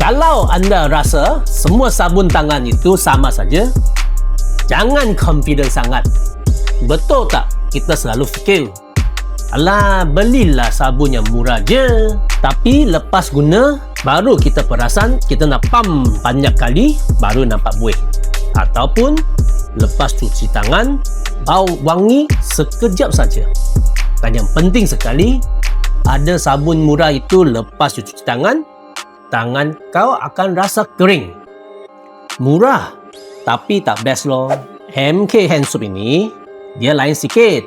Kalau anda rasa semua sabun tangan itu sama saja, jangan confident sangat. Betul tak kita selalu fikir, alah, belilah sabun yang murah je. Tapi lepas guna, baru kita perasan kita nak pump banyak kali baru nampak buih. Ataupun lepas cuci tangan, bau wangi sekejap saja. Dan yang penting sekali, ada sabun murah itu lepas cuci tangan, tangan kau akan rasa kering. Murah, tapi tak best loh. MK Hand Soap ini, dia lain sikit.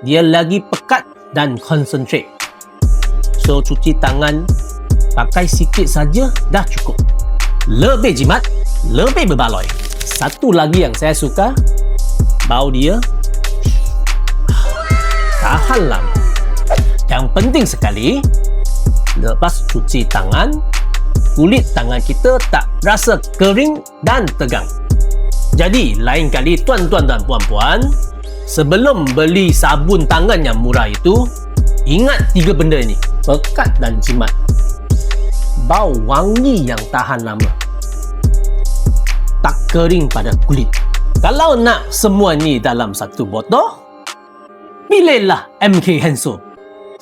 Dia lagi pekat dan concentrate. So, cuci tangan pakai sikit saja dah cukup. Lebih jimat, lebih berbaloi. Satu lagi yang saya suka, bau dia tahan lama. Yang penting sekali, lepas cuci tangan, kulit tangan kita tak rasa kering dan tegang. Jadi, lain kali tuan-tuan dan puan-puan, sebelum beli sabun tangan yang murah itu, ingat 3 benda ini: pekat dan jimat, bau wangi yang tahan lama, tak kering pada kulit. Kalau nak semua ni dalam satu botol, pilihlah MK Hand Soap.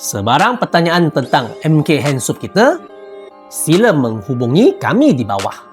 Sebarang pertanyaan tentang MK Hand Soap kita, sila menghubungi kami di bawah.